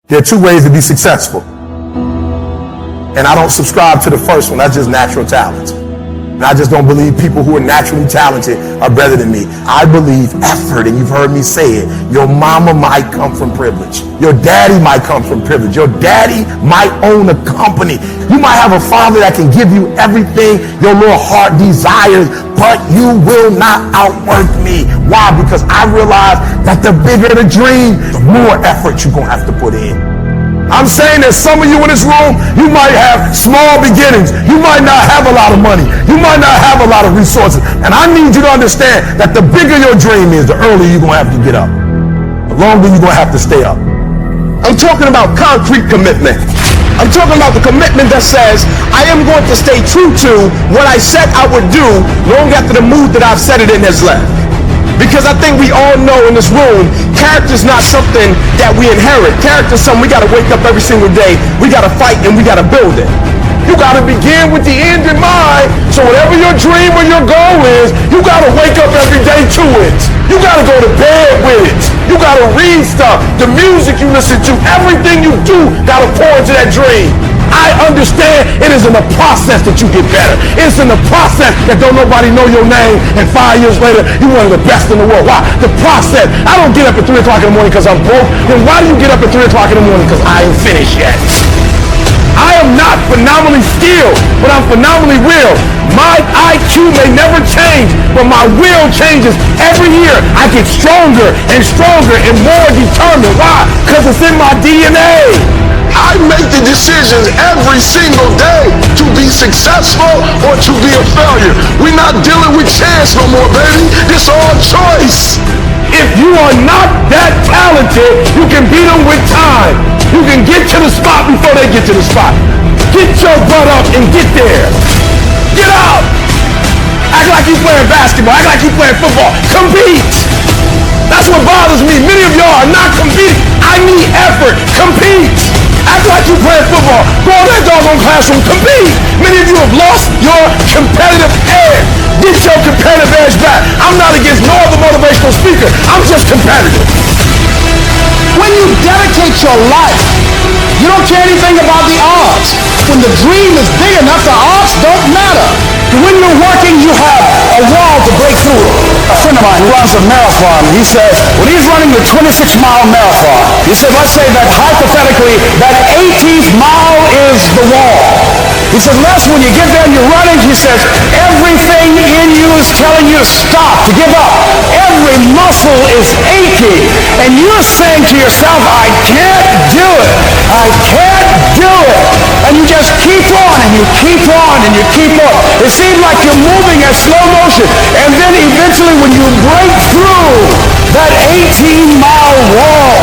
There are two ways to be successful. And I don't subscribe to the first one. That's just natural talent. And I just don't believe people who are naturally talented are better than me. I believe effort, and you've heard me say it. Your mama might come from privilege. Your daddy might come from privilege. Your daddy might own a company. You might have a father that can give you everything your little heart desires, but you will not outwork me. Why? Because I realize that the bigger the dream, the more effort you're going to have to put in. I'm saying that some of you in this room, you might have small beginnings. You might not have a lot of money. You might not have a lot of resources. And I need you to understand that the bigger your dream is, the earlier you're going to have to get up. The longer you're going to have to stay up. I'm talking about concrete commitment. I'm talking about the commitment that says, I am going to stay true to what I said I would do long after the mood that I've set it in has left. Because I think we all know in this room, character is not something that we inherit. Character is something we got to wake up every single day. We got to fight and we got to build it. You got to begin with the end in mind. So whatever your dream or your goal is, you got to wake up every day to it. You got to go to bed with it. You got to read stuff. The music you listen to, everything you do got to pour into that dream. I understand it is in the process that you get better. It's in the process that don't nobody know your name, and 5 years later, you're one of the best in the world. Why? The process. I don't get up at 3 o'clock in the morning because I'm broke. Then why do you get up at 3 o'clock in the morning? Because I ain't finished yet. I am not phenomenally skilled, but I'm phenomenally real. My IQ may never change, but my will changes every year. I get stronger and stronger and more determined. Why? Because it's in my DNA. I make the decisions every single day to be successful or to be a failure. We're not dealing with chance no more, baby. It's all choice. If you are not that talented, you can beat them with time. You can get to the spot before they get to the spot. Get your butt up and get there. Get out. Act like you playing basketball. Act like you playing football. Compete. That's what bothers me. Many of y'all are not competing. I need effort. Compete. Act like you playing football. Go in that doggone classroom. Compete. Many of you have lost your competitive edge. Get your competitive edge back. I'm not against no other motivational speaker. I'm just competitive. When you dedicate your life, you don't care anything about the odds. When the dream is big enough, the odds don't matter. When you're working, you have a wall to break through. A friend of mine who runs a marathon, he says, when he's running the 26-mile marathon, he said, let's say that hypothetically, that 18th mile is the wall. He said, Les, when you get there and you're running, he says, everything in you is telling you to stop, to give up. Every muscle is aching. And you're saying to yourself, I can't do it. I can't do it. And you just keep on and you keep on and you keep on. It seems like you're moving at slow motion. And then eventually when you break through that 18-mile wall,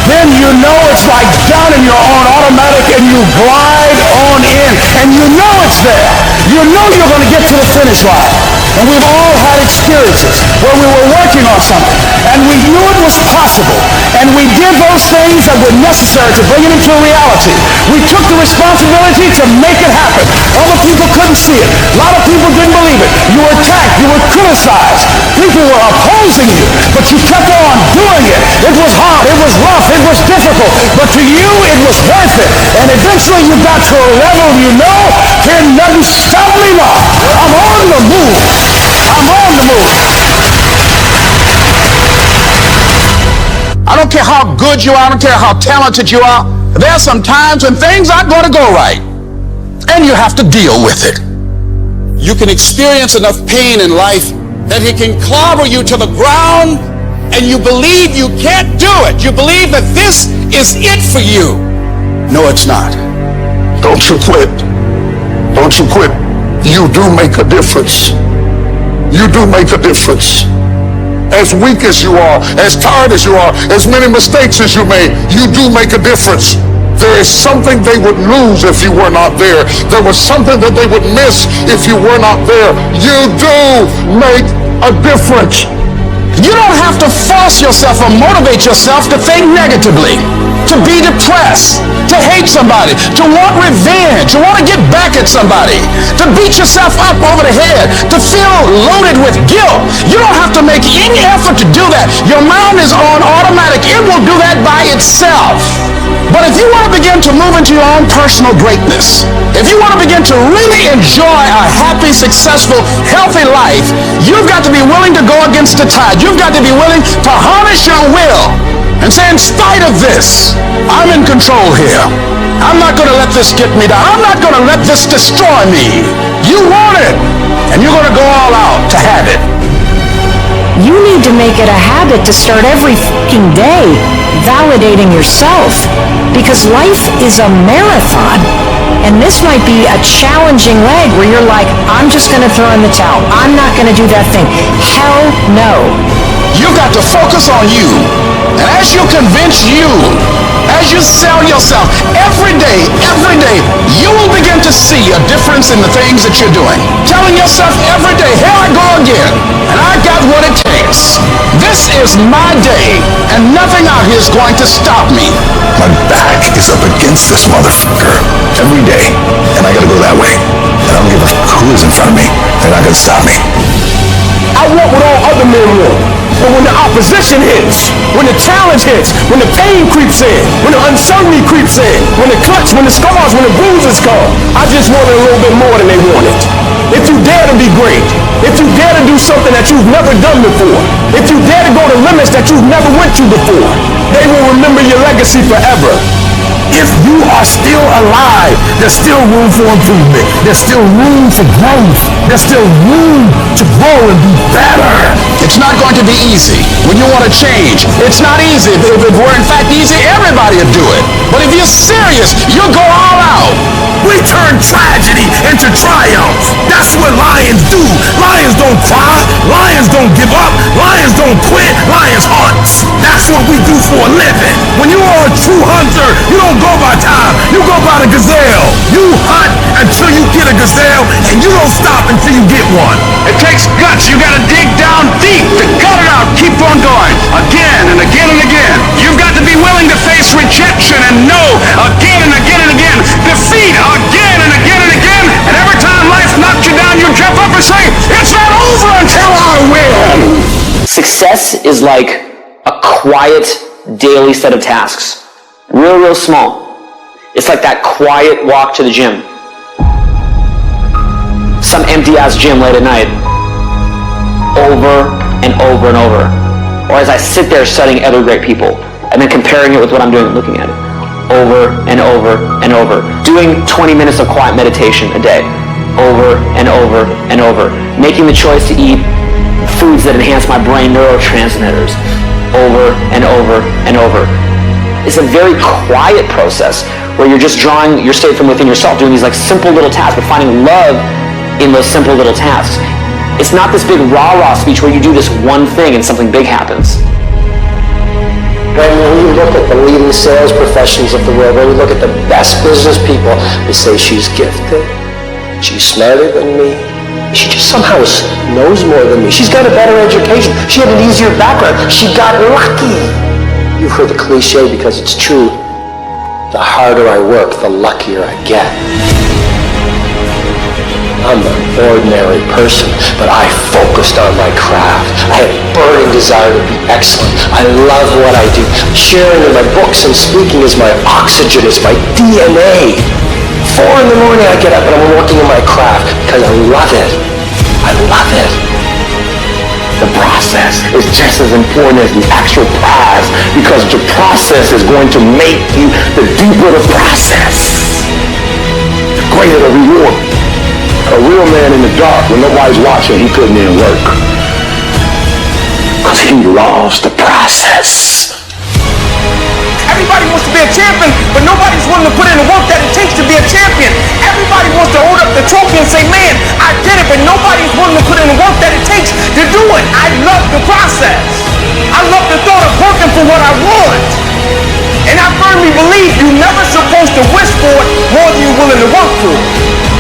then you know it's like done and you're on automatic and you glide on in. And you know it's there. You know you're going to get to the finish line. And we've all had experiences where we were working on something and we knew it was possible. And we did those things that were necessary to bring it into reality. We took the responsibility to make it happen. Other people couldn't see it. A lot of people didn't believe it. You were attacked. You were criticized. People were opposing you. But you kept on doing it. It was hard. It was rough. It was difficult. But to you, it was worth it. And eventually you got to a level you know, can nothing stop me now. I'm on the move. I'm on the move. I don't care how good you are. I don't care how talented you are. There are some times when things aren't going to go right. And you have to deal with it. You can experience enough pain in life that it can clobber you to the ground and you believe you can't do it. You believe that this is it for you. No, it's not. Don't you quit. Don't you quit. You do make a difference. You do make a difference. As weak as you are, as tired as you are, as many mistakes as you made, you do make a difference. There is something they would lose if you were not there. There was something that they would miss if you were not there. You do make a difference. You don't have to force yourself or motivate yourself to think negatively, to be depressed, to hate somebody, to want revenge, to want to get back at somebody, to beat yourself up over the head, to feel loaded with guilt. You don't have to make any effort to do that. Your mind is on automatic. It will do that by itself. But if you want to begin to move into your own personal greatness, if you want to begin to really enjoy a happy, successful, healthy life, you've got to be willing to go against the tide. You've got to be willing to harness your will and say, in spite of this, I'm in control here. I'm not going to let this get me down. I'm not going to let this destroy me. You want it, and you're going to go all out to have it. You need to make it a habit to start every fucking day validating yourself, because life is a marathon. And this might be a challenging leg where you're like, I'm just going to throw in the towel. I'm not going to do that thing. Hell no. You've got to focus on you. And as you convince you, as you sell yourself every day, you will begin to see a difference in the things that you're doing. Telling yourself every day, here I go again, and I got what it takes. This is my day, and nothing out here is going to stop me. My back is up against this motherfucker every day, and I gotta go that way. And I don't give a fuck who is in front of me. They're not gonna stop me. I want what all other men want. But when the opposition hits, when the challenge hits, when the pain creeps in, when the uncertainty creeps in, when the cuts, when the scars, when the bruises come, I just want it a little bit more than they wanted. If you dare to be great, if you dare to do something that you've never done before, if you dare to go to limits that you've never went to before, they will remember your legacy forever. If you are still alive, there's still room for improvement. There's still room for growth. There's still room to grow and be better. It's not going to be easy when you want to change. It's not easy. If it were in fact easy, everybody would do it. But if you're serious, you'll go all out. We turn tragedy into triumph. That's what lions do. Lions don't cry. Lions don't give up. Lions don't quit. Lions hunt. That's what we do for a living. When you are a true hunter, you don't go by time. You go by the gazelle. You hunt until you get a gazelle, and you don't stop until you get one. It takes guts. You got to dig down deep to gut it out. Keep on going again and again and again. You've got to be willing to face rejection and no again and again and again. Defeat again and again and again. And every time life knocks you down, you jump up and say, it's not over until I win. Success is like a quiet daily set of tasks. Real small. It's like that quiet walk to the gym. Some empty-ass gym late at night. Over and over and over. Or as I sit there studying other great people and then comparing it with what I'm doing, looking at it. Over and over and over. Doing 20 minutes of quiet meditation a day. Over and over and over. Making the choice to eat foods that enhance my brain neurotransmitters. Over and over and over. It's a very quiet process where you're just drawing your state from within yourself, doing these like simple little tasks, but finding love in those simple little tasks. It's not this big rah-rah speech where you do this one thing and something big happens. When we look at the leading sales professions of the world, when we look at the best business people, they say she's gifted, she's smarter than me, she just somehow knows more than me, she's got a better education, she had an easier background, she got lucky. You've heard the cliche because it's true. The harder I work, the luckier I get. I'm an ordinary person, but I focused on my craft. I had a burning desire to be excellent. I love what I do. Sharing in my books and speaking is my oxygen, it's my DNA. 4 in the morning I get up and I'm working on my craft because I love it. I love it. The process is just as important as the actual prize because the process is going to make you the deeper the process, the greater the reward. A real man in the dark, when nobody's watching, he couldn't even work. Because he loves the process. Everybody wants to be a champion, but nobody's willing to put in the work that it takes to be a champion. Everybody wants to hold up the trophy and say, man, I did it, but nobody's willing to put in the work that it takes to do it. I love the process. I love the thought of working for what I want. And I firmly believe you're never supposed to wish for it more than you're willing to work for it.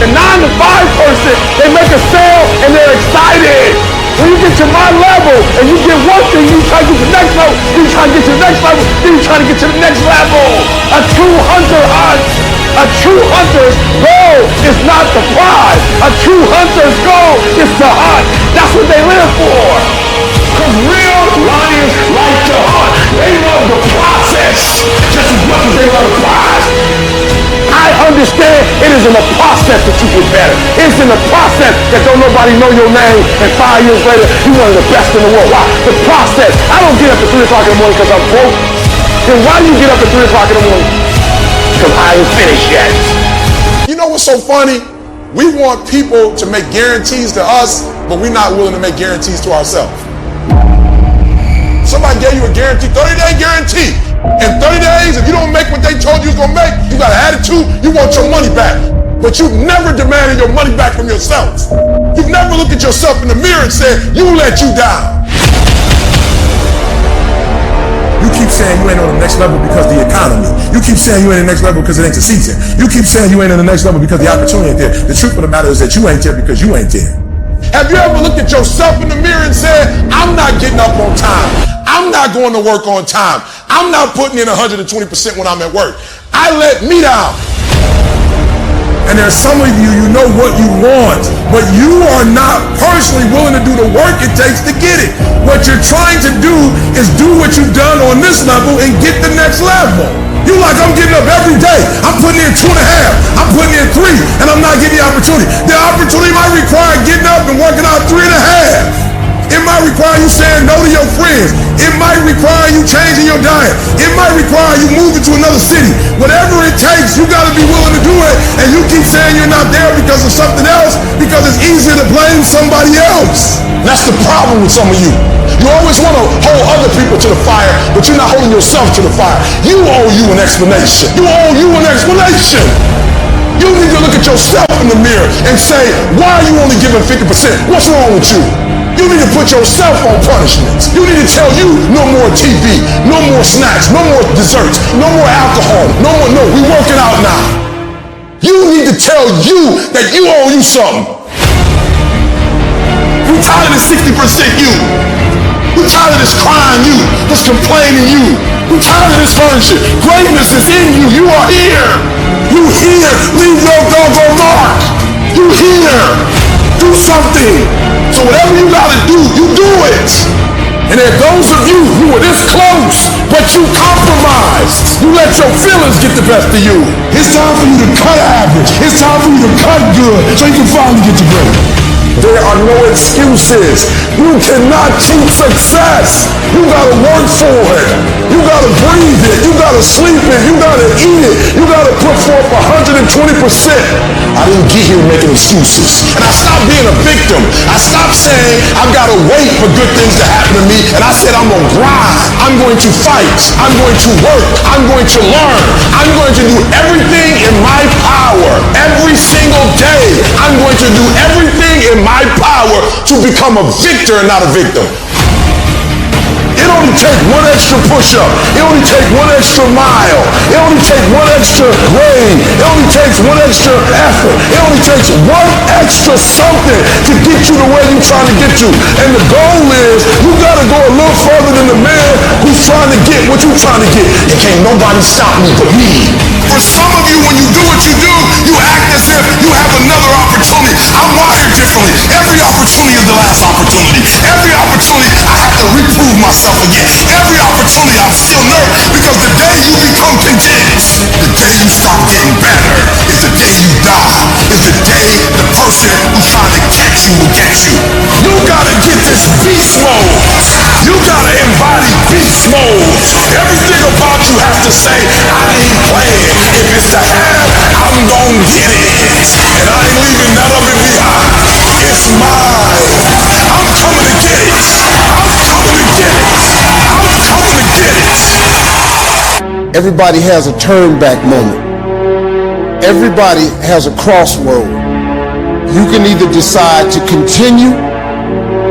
The 9-to-5 person, they make a sale and they're excited. When you get to my level and you get one thing, you try to get to the next level, then you try to get to the next level, then you try to get to the next level. A true hunter hunts. A true hunter's goal is not the prize. A true hunter's goal is to hunt. That's what they live for. Because real lions like to hunt. They love the process. yes, just as much as they love the prize. I understand it is in the process that you get better. It's in the process that don't nobody know your name, and 5 years later, you're one of the best in the world. Why? The process. I don't get up at 3 o'clock in the morning because I'm broke. Then why do you get up at 3 o'clock in the morning? Because I ain't finished yet. You know what's so funny? We want people to make guarantees to us, but we're not willing to make guarantees to ourselves. Somebody gave you a guarantee, 30-day guarantee. In 30 days, if you don't make what they told you was gonna make, you got an attitude, you want your money back. But you've never demanded your money back from yourself. You've never looked at yourself in the mirror and said, you let you down. You keep saying you ain't on the next level because of the economy. You keep saying you ain't on the next level because it ain't the season. You keep saying you ain't on the next level because the opportunity ain't there. The truth of the matter is that you ain't there because you ain't there. Have you ever looked at yourself in the mirror and said, I'm not getting up on time. I'm not going to work on time. I'm not putting in 120% when I'm at work. I let me down. And there's some of you, you know what you want, but you are not personally willing to do the work it takes to get it. What you're trying to do is do what you've done on this level and get the next level. You like, I'm getting up every day. I'm putting in 2.5. I'm putting in 3, and I'm not getting the opportunity. The opportunity might require getting up and working out 3.5. It might require you saying no to your friends. It might require you changing your diet. It might require you moving to another city. Whatever it takes, you got to be willing to do it. And you keep saying you're not there because of something else, because it's easier to blame somebody else. That's the problem with some of you. You always want to hold other people to the fire, but you're not holding yourself to the fire. You owe you an explanation. You owe you an explanation. You need to look at yourself in the mirror and say, why are you only giving 50%? What's wrong with you? You need to put yourself on punishments. You need to tell you no more TV, no more snacks, no more desserts, no more alcohol, no, we working out now. You need to tell you that you owe you something. We tired of this 60% you. We tired of this crying you, this complaining you. We tired of this furniture. Greatness is in you. You are here. You here. Leave your doggone mark. You here. Do something. So whatever you gotta do, you do it. And there are those of you who were this close, but you compromised. You let your feelings get the best of you. It's time for you to cut average. It's time for you to cut good so you can finally get to great. There are no excuses. You cannot cheat success. You gotta work for it. You gotta breathe it. You gotta sleep it. You gotta eat it. You gotta put forth 120%. I didn't get here making excuses. And I stopped being a victim. I stopped saying I've gotta wait for good things to happen to me. And I said I'm gonna grind. I'm going to fight. I'm going to work. I'm going to learn. I'm going to do everything in my power. Every single day, I'm going to do everything in my power to become a victor and not a victim. It only takes one extra push-up. It only takes one extra mile. It only takes one extra grade. It only takes one extra effort. It only takes one extra something to get you to where you're trying to get to. And the goal is you got to go a little further than the man who's trying to get what you're trying to get. And can't nobody stop me but me. For some of you, when you do what you do, you act as if you have another opportunity. I'm wired differently. Every opportunity is the last opportunity. Every opportunity, I have to reprove myself again. Every opportunity, I'm still nervous because the day you become content, the day you stop getting better, is the day you die. Is the day the person who's trying to catch you will catch you. You gotta get this beast mode. You gotta embody beast mode. Everything about you has to say, I ain't playing. If it's to have, I'm gonna get it. And I ain't leaving none of it behind. It's mine. I'm coming to get it. I'm coming to get it. I'm coming to get it. Everybody has a turn back moment. Everybody has a crossroad. You can either decide to continue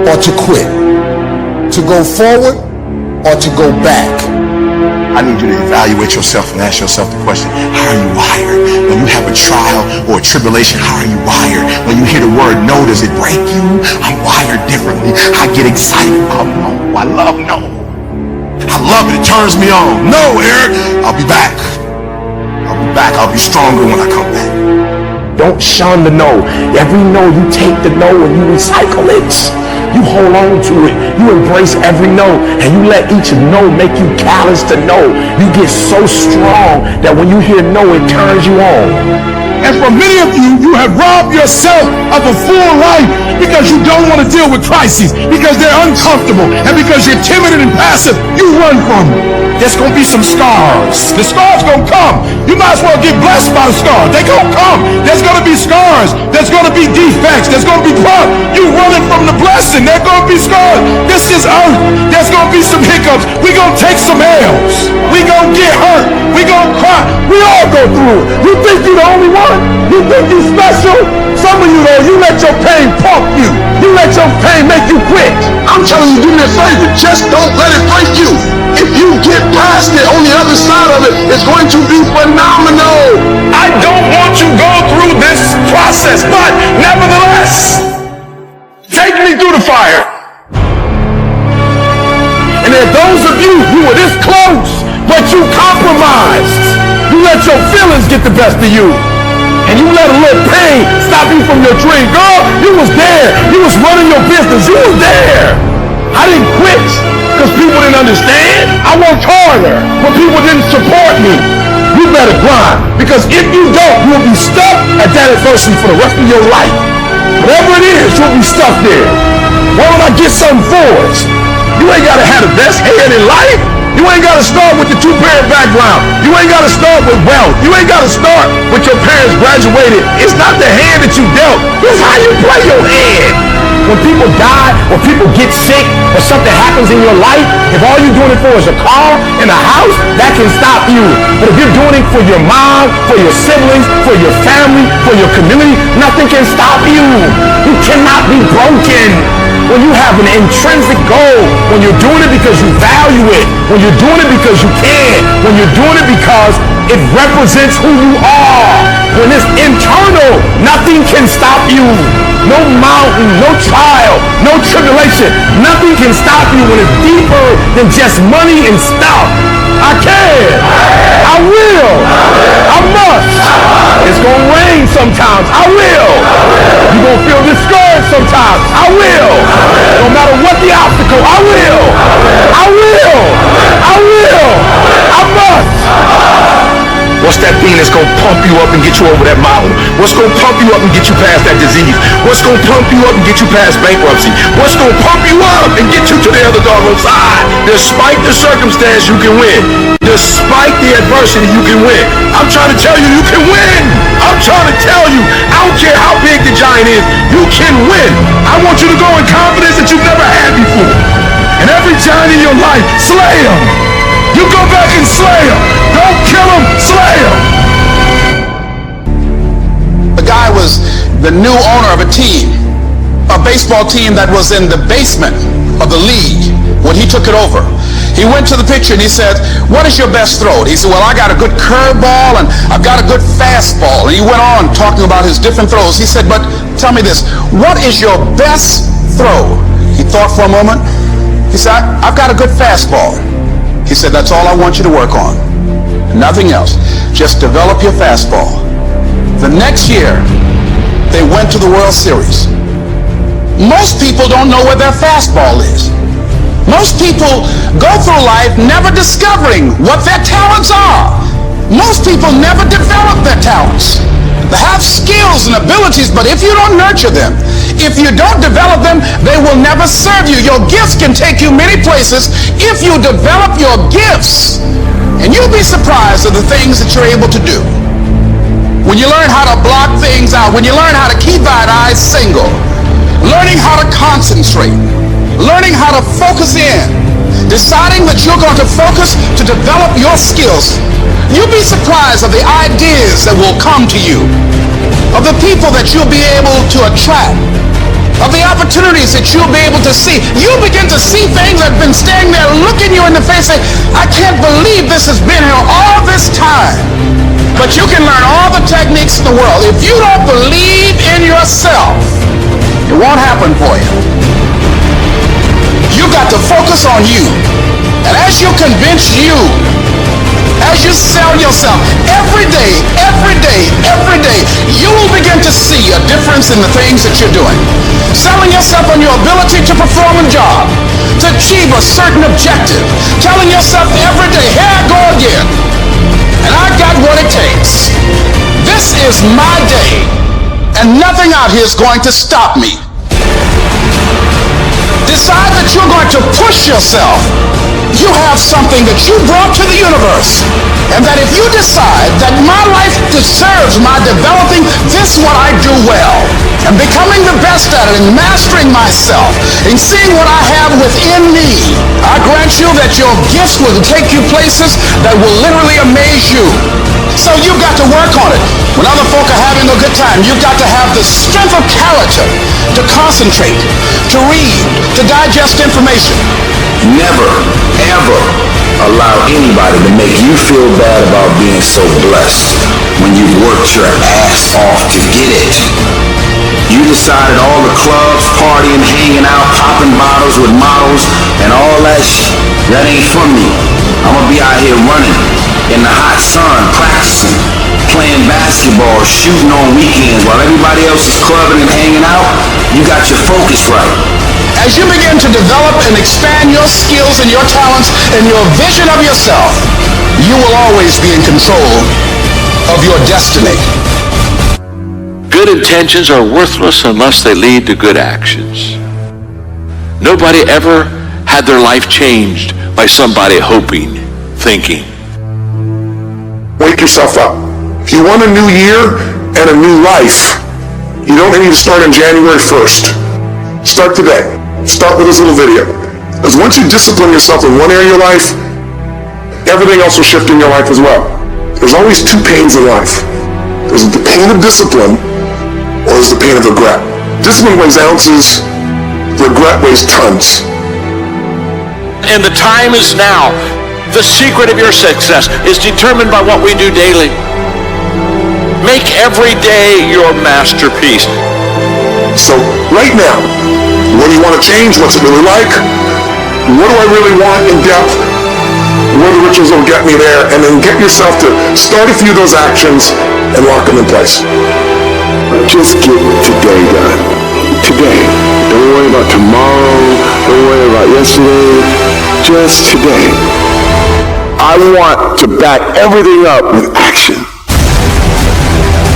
or to quit, to go forward or to go back. I need you to evaluate yourself and ask yourself the question, how are you wired? When you have a trial or a tribulation, how are you wired? When you hear the word no, does it break you? I'm wired differently. I get excited about no. I love no. I love it. It turns me on. No, Eric, I'll be back. I'll be back. I'll be stronger when I come back. Don't shun the no. Every no, you take the no and you recycle it. You hold on to it. You embrace every no, and you let each no make you callous to no. You get so strong that when you hear no, it turns you on. And for many of you, you have robbed yourself of a full life because you don't want to deal with crises, because they're uncomfortable, and because you're timid and passive. You run from them. There's going to be some scars. The scars going to come. You might as well get blessed by the scars. They're going to come. There's going to be scars. There's going to be defects. There's going to be problems. You running from the blessing. There's going to be scars. This is earth. There's going to be some hiccups. We're going to take some L's. We're going to get hurt. We're going to cry. We all go through it. You think you're the only one? You think you're special? Some of you, though, you let your pain pump you. You let your pain make you quit. I'm telling you, do me a favor. Just don't let it break you. If you get past it, on the other side of it, it's going to be phenomenal. I don't want you to go through this process, but nevertheless, take me through the fire. And there are those of you who were this close, but you compromised. You let your feelings get the best of you. And you let a little pain stop you from your dream. Girl, you was there. You was running your business. You was there. I didn't quit because people didn't understand. I worked harder when people didn't support me. You better grind, because if you don't, you'll be stuck at that adversity for the rest of your life. Whatever it is, you'll be stuck there. Why don't I get something for it? You ain't got to have the best hand in life. You ain't got to start with the two-parent background. You ain't got to start with wealth. You ain't got to start with your parents graduated. It's not the hand that you dealt. It's how you play your hand. When people die, when people get sick, or something happens in your life, if all you're doing it for is a car and a house, that can stop you. But if you're doing it for your mom, for your siblings, for your family, for your community, nothing can stop you. You cannot be broken. When you have an intrinsic goal, when you're doing it because you value it, when you're doing it because you can, when you're doing it because it represents who you are, when it's internal, nothing can stop you. No mountain, no trial, no tribulation, nothing can stop you when it's deeper than just money and stuff. I can, I will, I must. It's gonna rain sometimes, I will. You're gonna feel discouraged sometimes, I will. No matter what the obstacle, I will. I will. I will. I must. What's that thing that's gonna pump you up and get you over that mountain? What's gonna pump you up and get you past that disease? What's gonna pump you up and get you past bankruptcy? What's gonna pump you up and get you to the other doggone side? Despite the circumstance, you can win. Despite the adversity, you can win. I'm trying to tell you, you can win. I'm trying to tell you, I don't care how big the giant is, you can win. I want you to go in confidence that you've never had before. And every giant in your life, slay him. You go back and slay him. Don't kill him, slay him. The guy was the new owner of a team, a baseball team that was in the basement of the league when he took it over. He went to the pitcher and he said, "What is your best throw?" He said, "Well, I got a good curveball and I've got a good fastball." And he went on talking about his different throws. He said, "But tell me this, what is your best throw?" He thought for a moment. He said, "I've got a good fastball." He said, "That's all I want you to work on. Nothing else. Just develop your fastball." The next year, they went to the World Series. Most people don't know where their fastball is. Most people go through life never discovering what their talents are. Most people never develop their talents. They have skills and abilities, but if you don't nurture them, if you don't develop them, they will never serve you. Your gifts can take you many places if you develop your gifts. And you'll be surprised at the things that you're able to do. When you learn how to block things out, when you learn how to keep that eye single, learning how to concentrate, learning how to focus in, deciding that you're going to focus to develop your skills, you'll be surprised of the ideas that will come to you, of the people that you'll be able to attract, of the opportunities that you'll be able to see. You'll begin to see things that have been standing there looking you in the face saying, "I can't believe this has been here all this time." But you can learn all the techniques in the world. If you don't believe in yourself, it won't happen for you. You got to focus on you. And as you convince you, as you sell yourself, every day, you will begin to see a difference in the things that you're doing. selling yourself on your ability to perform a job, to achieve a certain objective, telling yourself every day, here I go again, and I got what it takes. This is my day, and nothing out here is going to stop me. Decide that you're going to push yourself. You have something that you brought to the universe. And that if you decide that my life deserves my developing this what I do well, and becoming the best at it, and mastering myself, and seeing what I have within me, I grant you that your gifts will take you places that will literally amaze you. So you've got to work on it. When other folk are having a good time, you've got to have the strength of character to concentrate, to read, to digest information. Never, ever allow anybody to make you feel bad about being so blessed when you've worked your ass off to get it. You decided all the clubs, partying, hanging out, popping bottles with models, and all that shit, that ain't for me. I'm gonna be out here running in the hot sun, practicing, playing basketball, shooting on weekends while everybody else is clubbing and hanging out. You got your focus right. As you begin to develop and expand your skills and your talents and your vision of yourself, you will always be in control of your destiny. Good intentions are worthless unless they lead to good actions. Nobody ever had their life changed by somebody hoping, thinking. Wake yourself up. If you want a new year and a new life, you don't need to start on January 1st. Start today. Start with this little video. Because once you discipline yourself in one area of your life, everything else will shift in your life as well. There's always two pains in life. There's the pain of discipline, or there's the pain of regret. Discipline weighs ounces, regret weighs tons. And the time is now. The secret of your success is determined by what we do daily. Make every day your masterpiece. So right now, what do you want to change? What's it really like? What do I really want in depth? What are the rituals that will get me there? And then get yourself to start a few of those actions and lock them in place. Just get today done. Today. Don't worry about tomorrow. Don't worry about yesterday. Just today. I want to back everything up with action.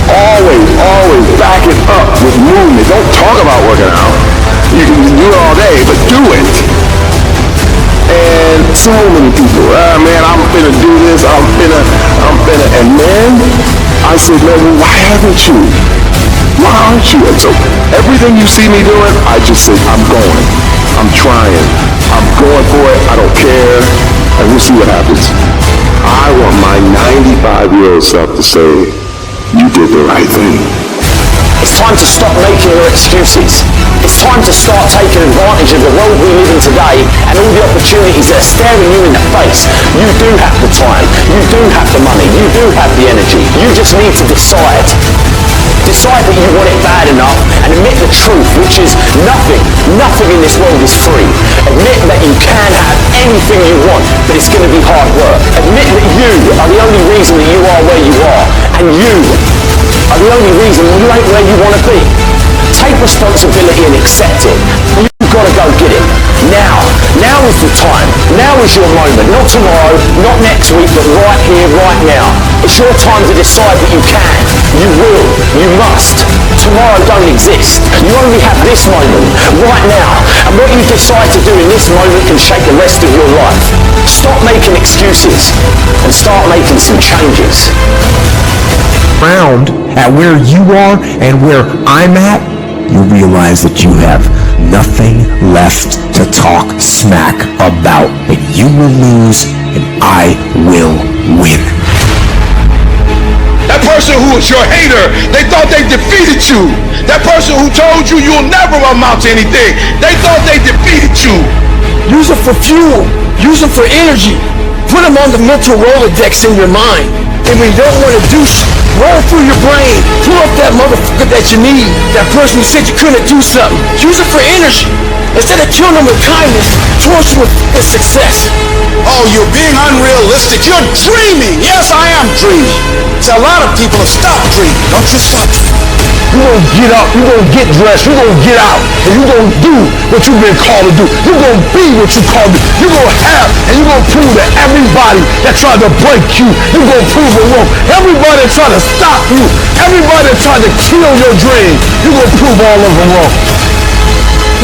Always back it up with movement. Don't talk about working out. You can do it all day, but do it. And so many people, man, I'm finna do this, I'm finna, and then I said, man, well, why haven't you? Why aren't you? And so everything you see me doing, I just said, I'm going. I'm trying. I'm going for it. I don't care. And we'll see what happens. I want my 95-year-old self to say, you did the right thing. It's time to stop making your excuses. It's time to start taking advantage of the world we live in today and all the opportunities that are staring you in the face. You do have the time. You do have the money. You do have the energy. You just need to decide. Decide that you want it bad enough and admit the truth, which is nothing in this world is free. Admit that you can have anything you want, but it's going to be hard work. Admit that you are the only reason that you are where you are, and you are the only reason you ain't where you want to be. Take responsibility and accept it. You've got to go get it. Now is the time. Now is your moment. Not tomorrow, not next week, but right here, right now. It's your time to decide that you can, you will, you must. Tomorrow don't exist. You only have this moment, right now. And what you decide to do in this moment can shape the rest of your life. Stop making excuses and start making some changes. Around at where you are and where I'm at, you realize that you have nothing left to talk smack about, and you will lose and I will win. That person who was your hater, they thought they defeated you. That person who told you you'll never amount to anything, they thought they defeated you. Use it for fuel. Use it for energy. Put them on the mental Rolodex in your mind. And when you don't want to do shit, roll through your brain. Pull up that motherfucker that you need. That person who said you couldn't do something. Use it for energy. Instead of killing them with kindness, torture with success. Oh, you're being unrealistic. You're dreaming. Yes, I am dreaming. So a lot of people have stopped dreaming. Don't you stop dreaming. You're going to get up. You're going to get dressed. You're going to get out. And you're going to do what you've been called to do. You're going to be what you're called to do. You're going to have, and you're going to prove to everybody that tried to break you, you're going to prove them wrong. Everybody that tried to stop you, everybody that tried to kill your dream, you're going to prove all of them wrong.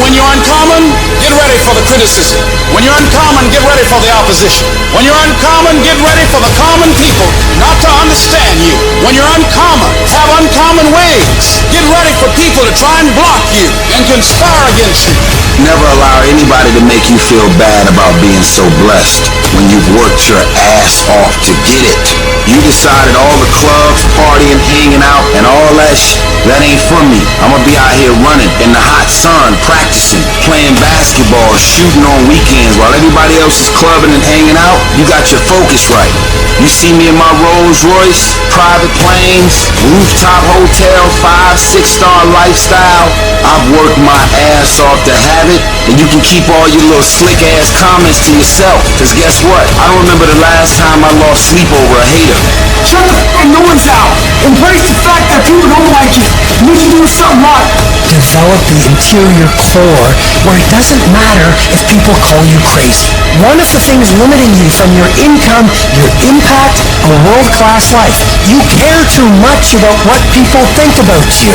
When you're uncommon, get ready for the criticism. When you're uncommon, get ready for the opposition. When you're uncommon, get ready for the common people not to understand you. When you're uncommon, have uncommon ways. Get ready for people to try and block you and conspire against you. Never allow anybody to make you feel bad about being so blessed when you've worked your ass off to get it. You decided all the clubs, partying, hanging out, and all that that ain't for me. I'm gonna be out here running in the hot sun, practicing, playing basketball, shooting on weekends while everybody else is clubbing and hanging out. You got your focus right. You see me in my Rolls Royce, private planes, rooftop hotel, 5-6-star lifestyle. I've worked my ass off to have it, and you can keep all your little slick ass comments to yourself. Cause guess what? I don't remember the last time I lost sleep over a hater. Shut the noise out. Embrace the fact that people don't like you. You need to do something right. Develop the interior core where it doesn't matter if people call you crazy. One of the things limiting you from your income, your impact, a world-class life, you care too much about what people think about you.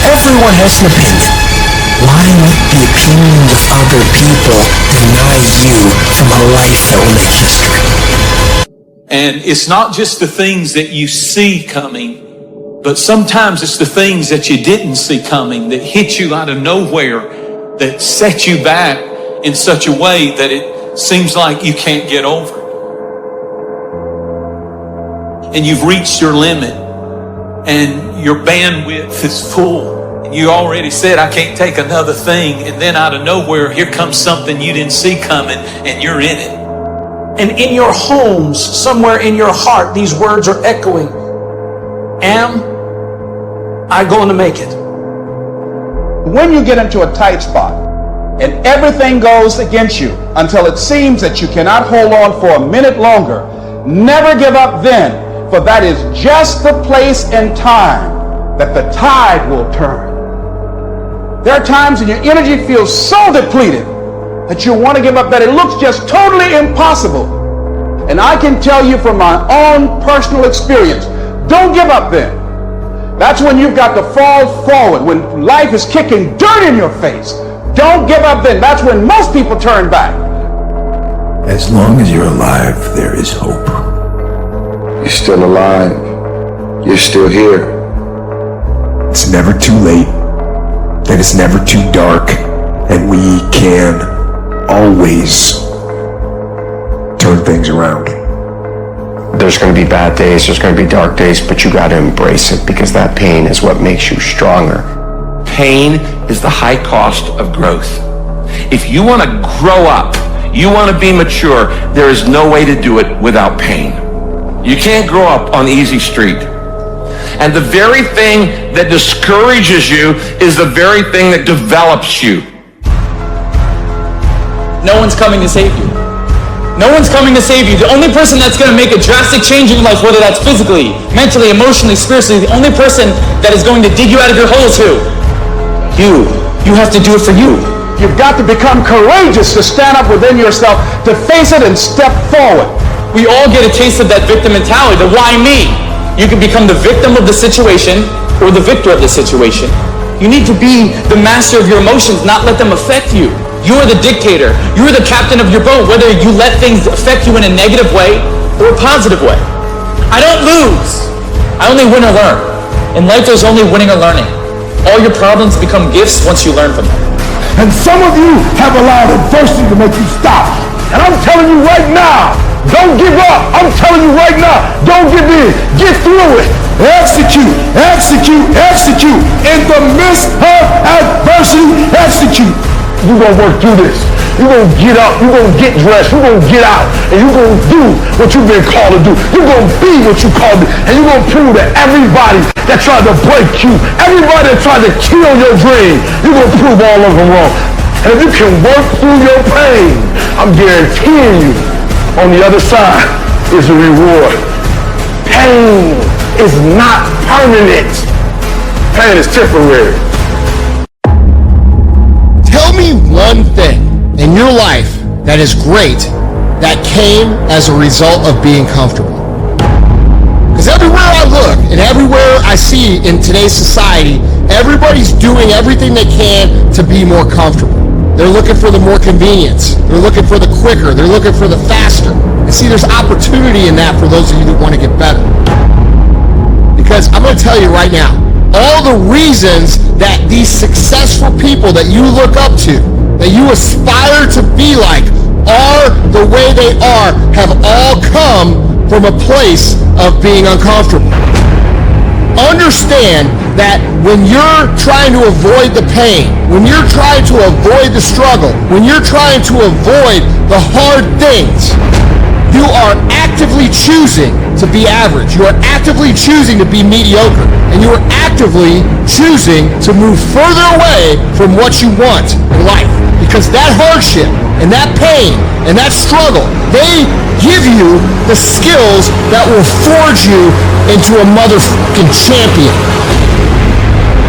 Everyone has an opinion. Why let the opinions of other people deny you from a life that will make history? And it's not just the things that you see coming, but sometimes it's the things that you didn't see coming that hit you out of nowhere, that set you back in such a way that it seems like you can't get over. And you've reached your limit and your bandwidth is full. And you already said, I can't take another thing. And then out of nowhere, here comes something you didn't see coming and you're in it. And in your homes, somewhere in your heart, these words are echoing. Am I going to make it? When you get into a tight spot and everything goes against you until it seems that you cannot hold on for a minute longer, never give up then, for that is just the place and time that the tide will turn. There are times when your energy feels so depleted that you want to give up, that it looks just totally impossible. And I can tell you from my own personal experience, don't give up then. That's when you've got to fall forward, when life is kicking dirt in your face. Don't give up then. That's when most people turn back. As long as you're alive, there is hope. You're still alive. You're still here. It's never too late, and it's never too dark, and we can always turn things around. There's going to be bad days, there's going to be dark days, but you got to embrace it because that pain is what makes you stronger. Pain is the high cost of growth. If you want to grow up, you want to be mature, there is no way to do it without pain. You can't grow up on easy street. And the very thing that discourages you is the very thing that develops you. No one's coming to save you. No one's coming to save you. The only person that's going to make a drastic change in your life, whether that's physically, mentally, emotionally, spiritually, the only person that is going to dig you out of your hole is who? You. You have to do it for you. You've got to become courageous to stand up within yourself, to face it and step forward. We all get a taste of that victim mentality, the why me? You can become the victim of the situation or the victor of the situation. You need to be the master of your emotions, not let them affect you. You are the dictator. You are the captain of your boat, whether you let things affect you in a negative way or a positive way. I don't lose. I only win or learn. In life, there's only winning or learning. All your problems become gifts once you learn from them. And some of you have allowed adversity to make you stop. And I'm telling you right now, don't give up. I'm telling you right now, don't give in. Get through it. Execute, execute, execute. In the midst of adversity, execute. You're going to work through this. You're going to get up. You're going to get dressed. You're going to get out. And you're going to do what you've been called to do. You're going to be what you called to be. And you're going to prove to everybody that tried to break you, everybody that tried to kill your dream, you're going to prove all of them wrong. And if you can work through your pain, I'm guaranteeing you, on the other side is a reward. Pain is not permanent. pain is temporary. Tell me one thing in your life that is great that came as a result of being comfortable. Because everywhere I look and everywhere I see in today's society, everybody's doing everything they can to be more comfortable. They're looking for the more convenience. They're looking for the quicker. They're looking for the faster. And see, there's opportunity in that for those of you that want to get better. Because I'm going to tell you right now, all the reasons that these successful people that you look up to, that you aspire to be like, are the way they are, have all come from a place of being uncomfortable. Understand that when you're trying to avoid the pain, when you're trying to avoid the struggle, when you're trying to avoid the hard things, you are actively choosing to be average. You are actively choosing to be mediocre. And you are actively choosing to move further away from what you want in life. Because that hardship and that pain and that struggle, they give you the skills that will forge you into a motherfucking champion.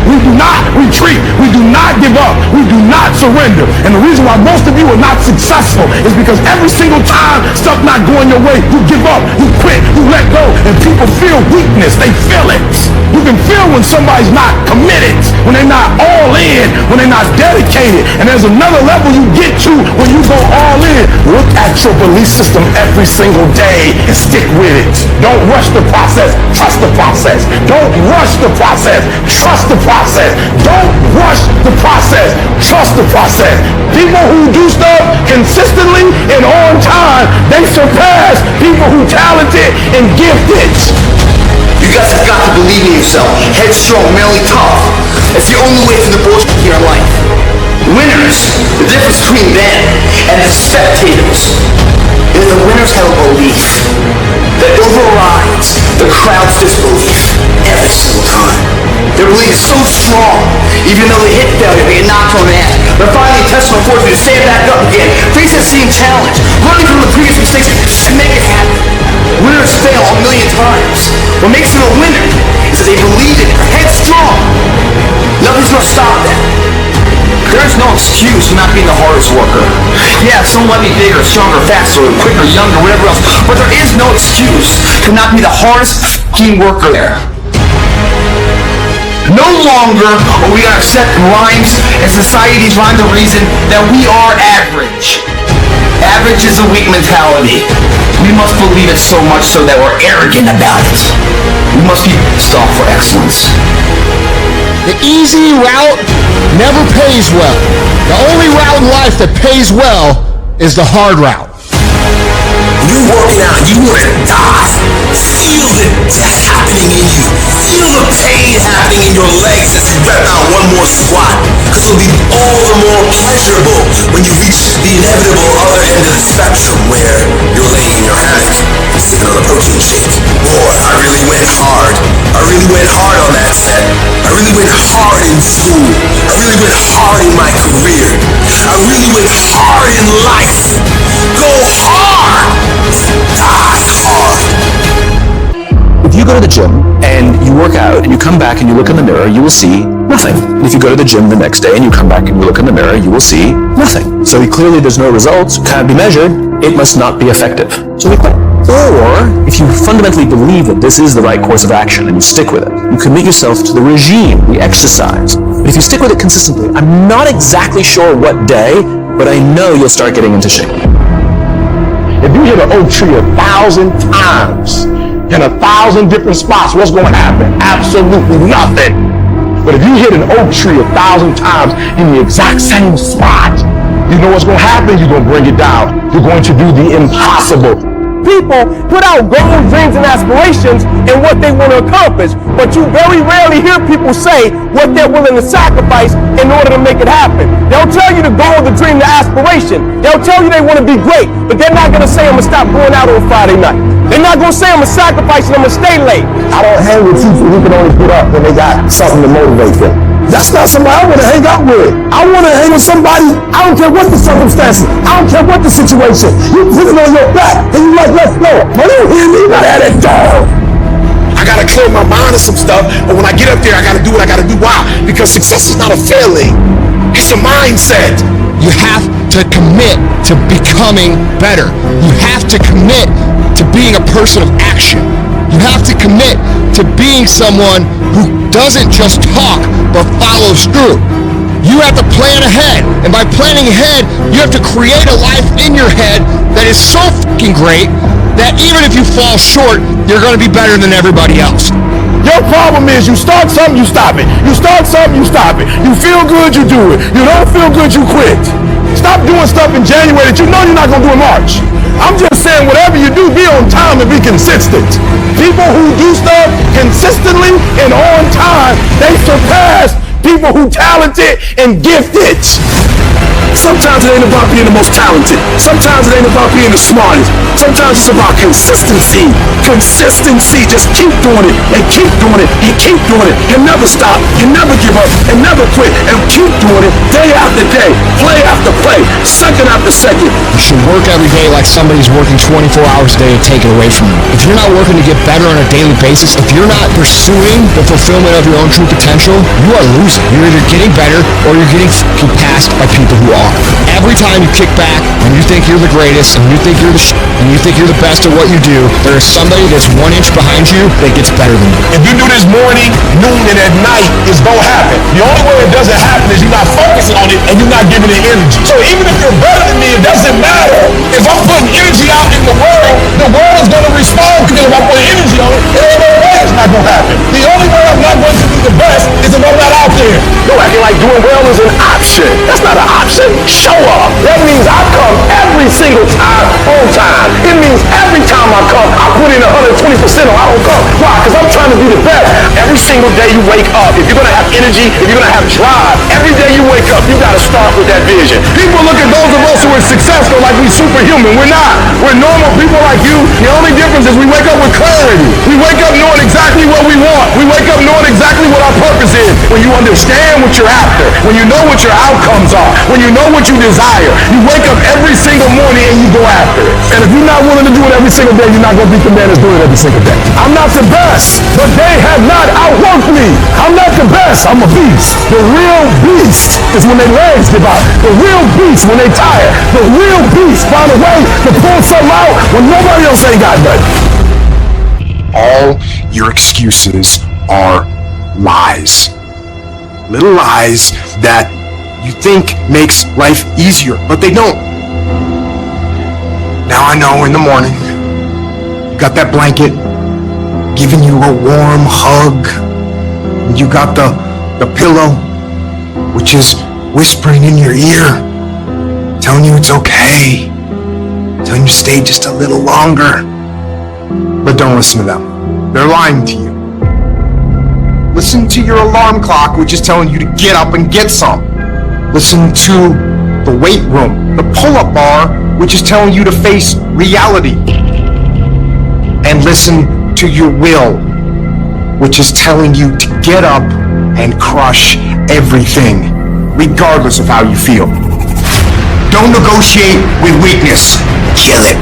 We do not retreat. We do not give up. We do not surrender. And the reason why most of you are not successful is because every single time stuff not going your way, you give up, you quit, you let go, and people feel weakness. They feel it. You can feel when somebody's not committed, when they're not all in, when they're not dedicated. And there's another level you get to when you go all in. Look at your belief system every single day and stick with it. Don't rush the process. Trust the process. Don't rush the process. Trust the process. Don't rush the process. Trust the process. People who do stuff consistently and on time, they surpass people who talented and gifted. You guys have got to believe in yourself. Headstrong, mentally tough. It's the only way through the bullshit here in life. Winners, the difference between them and the spectators is the winners have a belief that overrides the crowd's disbelief every single time. Their belief is so strong, even though they hit failure, they get knocked on the ass. They're finding intestinal fortitude to stand back up again, face that same challenge, learning from the previous mistakes, and make it happen. Winners fail a million times. What makes them a winner is that they believe it, they're headstrong. Nothing's gonna stop that. There's no excuse for not being the hardest worker. Yeah, someone might be bigger, stronger, faster, quicker, younger, whatever else, but there is no excuse to not be the hardest f***ing worker there. No longer are we gonna accept rhymes and society's rhymes of reason that we are average. Average is a weak mentality. We must believe it so much so that we're arrogant about it. We must be pissed off for excellence. The easy route never pays well. The only route in life that pays well is the hard route. When you're working out, you want to die. Feel the death happening in you. Feel the pain happening in your legs as you rep out one more squat. Because it'll be all the more pleasurable when you reach the inevitable other end of the spectrum where you're laying in your hammock sipping on a protein shake. Boy, I really went hard. I really went hard on that set. I really went hard in school. I really went hard in my career. I really went hard in life. Go hard! Die hard! If you go to the gym and you work out and you come back and you look in the mirror, you will see nothing. And if you go to the gym the next day and you come back and you look in the mirror, you will see nothing. So clearly there's no results, can't be measured, it must not be effective. So we quit. Or, if you fundamentally believe that this is the right course of action and you stick with it, you commit yourself to the regime, the exercise. But if you stick with it consistently, I'm not exactly sure what day, but I know you'll start getting into shape. If you hit an oak tree 1,000 times in 1,000 different spots, what's going to happen? Absolutely nothing. But if you hit an oak tree 1,000 times in the exact same spot, you know what's going to happen? You're going to bring it down. You're going to do the impossible. People put out goals, dreams, and aspirations and what they want to accomplish, but you very rarely hear people say what they're willing to sacrifice in order to make it happen. They'll tell you the goal, the dream, the aspiration. They'll tell you they want to be great, but they're not going to say, I'm going to stop going out on Friday night. They're not going to say, I'm going to sacrifice and I'm going to stay late. I don't hang with people who can only get up when they got something to motivate them. That's not somebody I want to hang out with. I want to hang with somebody, I don't care what the circumstances, I don't care what the situation. You put it on your back and you like, let's go. But you hear me? I had it dog. I got to clear my mind of some stuff. But when I get up there, I got to do what I got to do. Why? Because success is not a feeling. It's a mindset. You have to commit to becoming better. You have to commit to being a person of action. You have to commit to being someone who doesn't just talk, but follows through. You have to plan ahead. And by planning ahead, you have to create a life in your head that is so fucking great that even if you fall short, you're going to be better than everybody else. Your problem is you start something, you stop it. You start something, you stop it. You feel good, you do it. You don't feel good, you quit. Stop doing stuff in January that you know you're not going to do in March. I'm just saying whatever you do, be on time and be consistent. People who do stuff consistently and on time, they surpass people who talented and gifted. Sometimes it ain't about being the most talented. Sometimes it ain't about being the smartest. Sometimes it's about consistency. Consistency. Just keep doing it and keep doing it and keep doing it and never stop and never give up and never quit and keep doing it day after day, play after play, second after second. You should work every day like somebody's working 24 hours a day to take it away from you. If you're not working to get better on a daily basis, if you're not pursuing the fulfillment of your own true potential, you are losing. You're either getting better or you're getting fucking passed by people who are. Every time you kick back and you think you're the greatest and you think you're the and you think you're the best at what you do, there is somebody that's 1 inch behind you that gets better than you. If you do this morning, noon, and at night, it's gonna happen. The only way it doesn't happen is you're not focusing on it and you're not giving it energy. So even if you're better than me, it doesn't matter. If I'm putting energy out in the world is gonna respond because if I put energy on it, there ain't no way it's not gonna happen. The only way I'm not going to be the best is if I'm not out there. No, acting like doing well is an option. That's not an option. Show up. That means I come every single time on time. It means every time I come, I put in 120% or I don't come. Why? Because I'm trying to be the best. Every single day you wake up, if you're going to have energy, if you're going to have drive, every day you wake up, you got to start with that vision. People look at those of us who are successful like we're superhuman. We're not. We're normal people like you. The only difference is we wake up with clarity. We wake up knowing exactly what we want. We wake up knowing exactly what our purpose is. When you understand what you're after, when you know what your outcomes are, when you know what you desire, you wake up every single morning and you go after it. And if you're not willing to do it every single day, you're not going to beat the man that's doing it every single day. I'm not the best, but they have not outworked me. I'm not the best. I'm a beast. The real beast is when their legs give out. The real beast when they tired. The real beast find a way to pull something out when nobody else ain't got nothing. All your excuses are lies. Little lies that you think makes life easier, but they don't. Now I know in the morning, you got that blanket giving you a warm hug, and you got the pillow, which is whispering in your ear, telling you it's okay, telling you to stay just a little longer. But don't listen to them. They're lying to you. Listen to your alarm clock, which is telling you to get up and get some. Listen to the weight room, the pull-up bar, which is telling you to face reality. And listen to your will, which is telling you to get up and crush everything, regardless of how you feel. Don't negotiate with weakness. Kill it.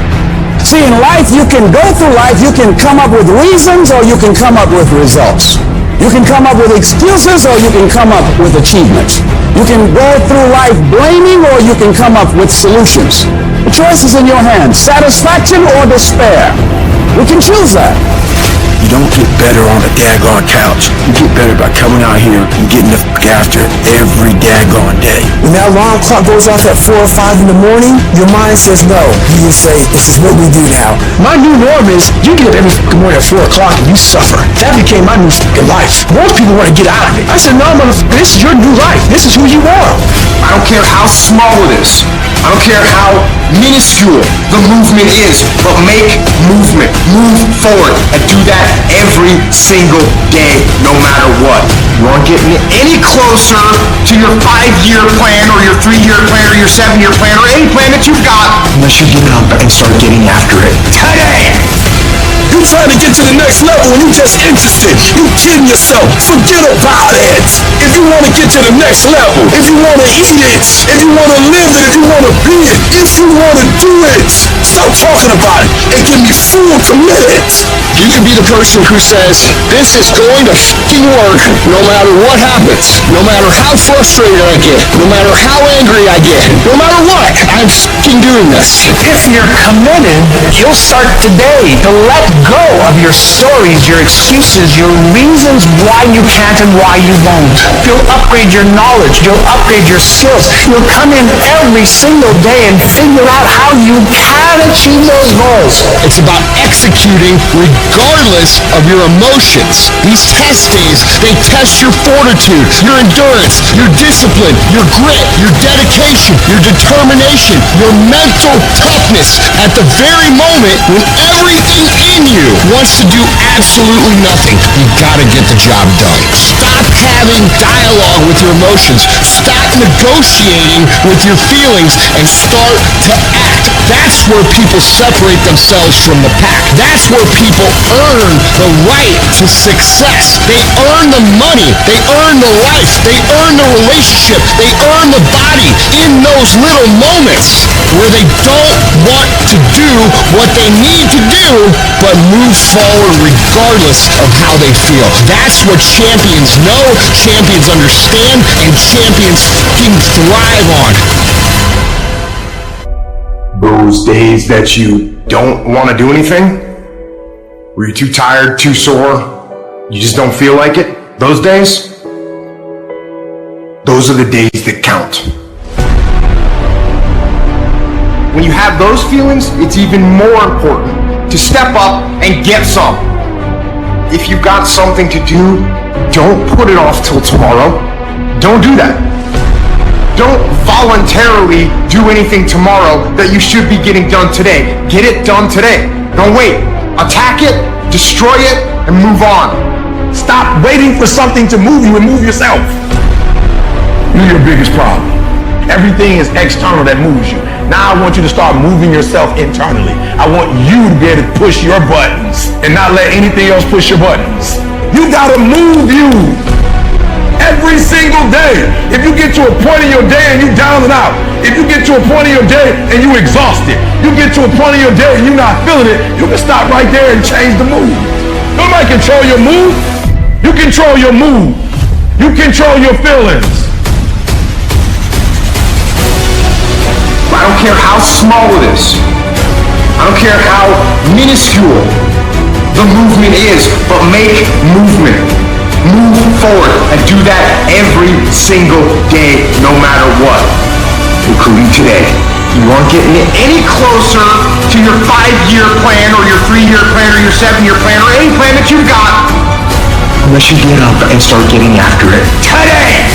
See, in life, you can go through life, you can come up with reasons or you can come up with results. You can come up with excuses or you can come up with achievements. You can go through life blaming or you can come up with solutions. The choice is in your hands, satisfaction or despair. We can choose that. You don't get better on a daggone couch. You get better by coming out here and getting the fuck after it every daggone day. When that alarm clock goes off at 4 or 5 in the morning, your mind says no. You just say, this is what we do now. My new norm is you get up every fucking morning at 4 o'clock and you suffer. That became my new fucking life. Most people want to get out of it. I said, no, motherfucker, this is your new life. This is who you are. I don't care how small it is. I don't care how minuscule the movement is, but make movement. Move forward and do that every single day, no matter what. You aren't getting any closer to your 5-year plan or your 3-year plan or your 7-year plan or any plan that you've got unless you get up and start getting after it today. You trying to get to the next level and you just interested. You kidding yourself. Forget about it. If you want to get to the next level, if you want to eat it, if you want to live it, if you want to be it, if you want to do it, stop talking about it and give me full commitment. You can be the person who says, this is going to fucking work no matter what happens, no matter how frustrated I get, no matter how angry I get, no matter what, I'm fucking doing this. If you're committed, you'll start today to let go of your stories, your excuses, your reasons why you can't and why you won't. You'll upgrade your knowledge. You'll upgrade your skills. You'll come in every single day and figure out how you can achieve those goals. It's about executing regardless of your emotions. These test days, they test your fortitude, your endurance, your discipline, your grit, your dedication, your determination, your mental toughness at the very moment when everything in you wants to do absolutely nothing. You gotta get the job done. Stop having dialogue with your emotions. Stop negotiating with your feelings and start to act. That's where people separate themselves from the pack. That's where people earn the right to success. They earn the money. They earn the life. They earn the relationship. They earn the body in those little moments where they don't want to do what they need to do, but move forward regardless of how they feel. That's what champions know, champions understand, and champions fucking thrive on. Those days that you don't want to do anything, where you're too tired, too sore, you just don't feel like it, those days, those are the days that count. When you have those feelings, it's even more important to step up and get some. If you've got something to do, don't put it off till tomorrow. Don't do that. Don't voluntarily do anything tomorrow that you should be getting done today. Get it done today. Don't wait. Attack it, destroy it, and move on. Stop waiting for something to move you and move yourself. You're your biggest problem. Everything is external that moves you. Now I want you to start moving yourself internally. I want you to be able to push your buttons and not let anything else push your buttons. You gotta move you every single day. If you get to a point in your day and you down and out, if you get to a point in your day and you exhausted, you get to a point in your day and you're not feeling it, you can stop right there and change the mood. Nobody control your mood. You control your mood. You control your feelings. I don't care how small it is. I don't care how minuscule the movement is, but make movement. Move forward and do that every single day, no matter what, including today. You aren't getting any closer to your 5-year plan or your 3-year plan or your 7-year plan or any plan that you've got unless you get up and start getting after it today.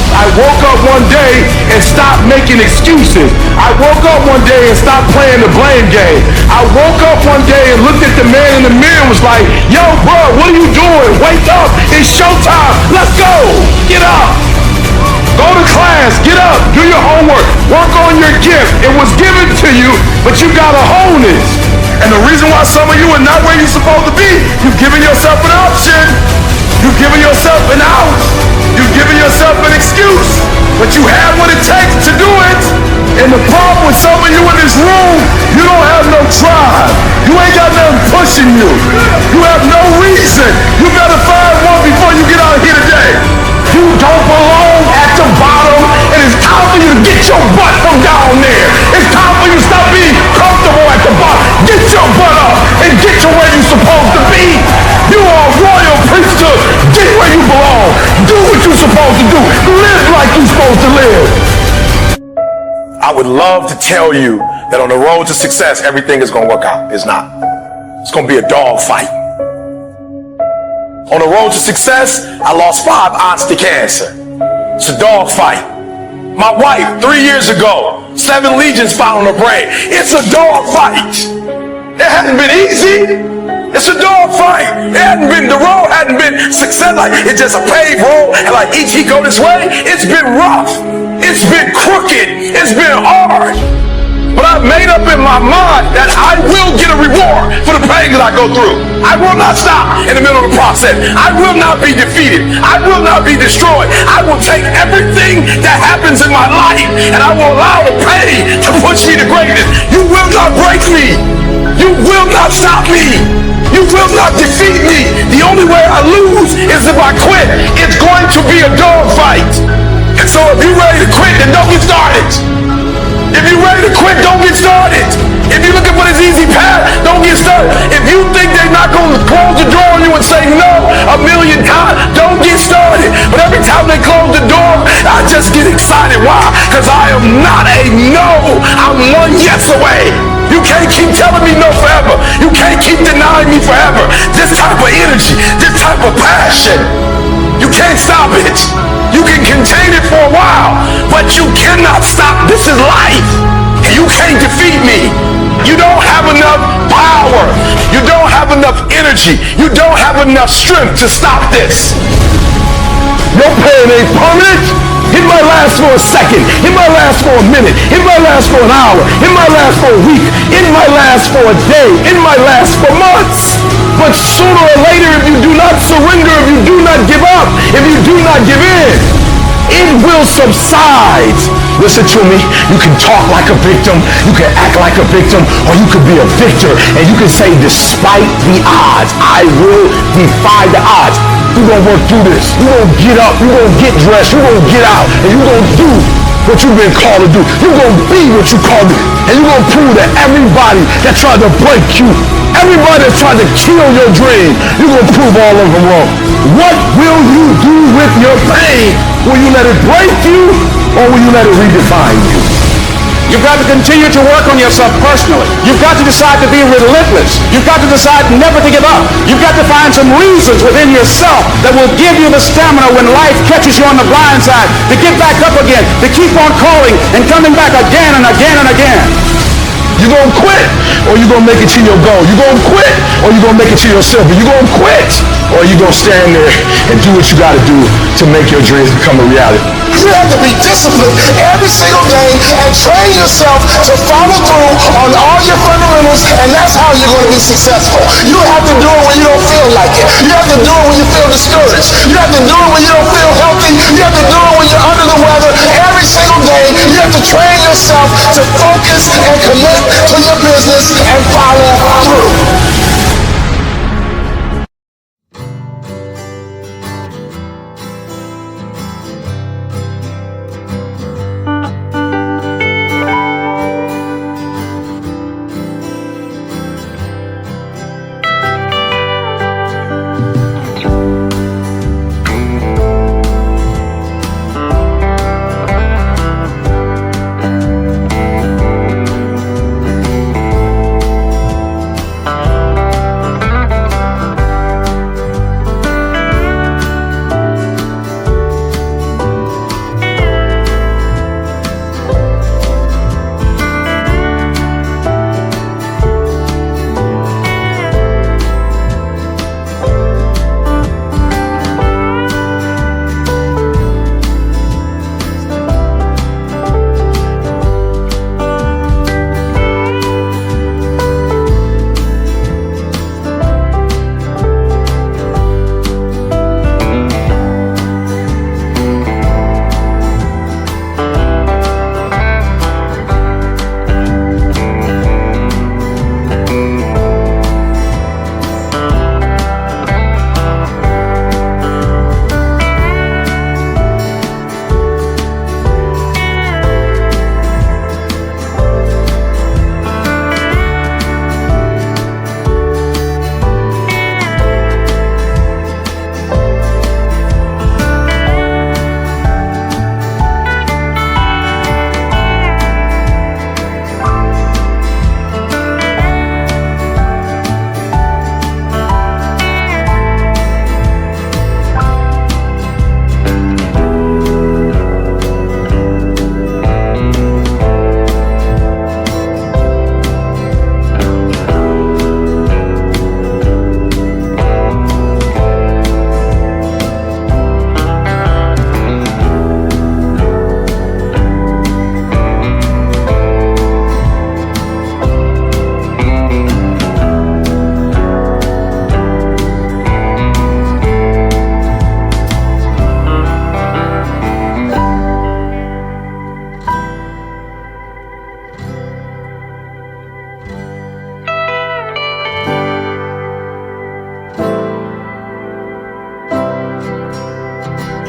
I woke up one day and stopped making excuses. I woke up one day and stopped playing the blame game. I woke up one day and looked at the man in the mirror and was like, yo, bro, what are you doing? Wake up. It's showtime. Let's go. Get up. Go to class. Get up. Do your homework. Work on your gift. It was given to you, but you got to hone it. And the reason why some of you are not where you're supposed to be, you've given yourself an option. You've given yourself an out. You've given yourself an excuse, but you have what it takes to do it. And the problem with some of you in this room, you don't have no drive. You ain't got nothing pushing you. You have no reason. You better find one before you get out of here today. You don't belong at the bottom, and it's time for you to get your butt from down there. It's time for you to stop being comfortable at the bottom. Get your butt up and get to where you're supposed to be. You are a royal priesthood. Get where you belong. Do what you're supposed to do. Live like you're supposed to live. I would love to tell you that on the road to success, everything is going to work out. It's not. It's going to be a dog fight. On the road to success, I lost 5 aunts to cancer. It's a dog fight. My wife, 3 years ago, 7 legions found on her brain. It's a dog fight. It hasn't been easy. It's a dog fight. The road hadn't been success. Like it's just a paved road, and like each he go this way, it's been rough. It's been crooked. It's been hard. But I've made up in my mind that I will get a reward for the pain that I go through. I will not stop in the middle of the process. I will not be defeated. I will not be destroyed. I will take everything that happens in my life and I will allow the pain to push me to greatness. You will not break me. You will not stop me. You will not defeat me. The only way I lose is if I quit. It's going to be a dogfight. And so if you're ready to quit, then don't get started. If you're ready to quit, don't get started. If you're looking for this easy path, don't get started. If you think they're not going to close the door on you and say no a million times, don't get started. But every time they close the door, I just get excited. Why? Because I am not a no. I'm one yes away. You can't keep telling me no forever. You can't keep denying me forever. This type of energy, this type of passion, you can't stop it. You can contain it for a while, but you cannot stop. This is life. You can't defeat me. You don't have enough power. You don't have enough energy. You don't have enough strength to stop this. Your pain ain't permanent. It might last for a second. It might last for a minute. It might last for an hour. It might last for a week. It might last for a day. It might last for months. But sooner or later, if you do not surrender, if you do not give up, if you do not give in, it will subside. Listen to me. You can talk like a victim. You can act like a victim. Or you could be a victor. And you can say, despite the odds, I will defy the odds. You're going to work through this. You're going to get up. You're going to get dressed. You're going to get out. And you're going to do what you've been called to do. You're going to be what you called to do. And you're going to prove that everybody that tried to break you, everybody that tried to kill your dream, you're going to prove all of them wrong. What will you do with your pain? Will you let it break you, or will you let it redefine you? You've got to continue to work on yourself personally. You've got to decide to be relentless. You've got to decide never to give up. You've got to find some reasons within yourself that will give you the stamina when life catches you on the blind side to get back up again, to keep on calling and coming back again and again and again. You're going to quit, or you're going to make it to your goal. You're going to quit, or you're going to make it to your silver. You're going to quit, or you're going to stand there and do what you got to do to make your dreams become a reality. You have to be disciplined every single day and train yourself to follow through on all your fundamentals, and that's how you're going to be successful. You have to do it when you don't feel like it. You have to do it when you feel discouraged. You have to do it when you don't feel healthy. You have to do it when you're under the weather. Every single day, you have to train yourself to focus and commit to your business and follow through.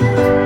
you.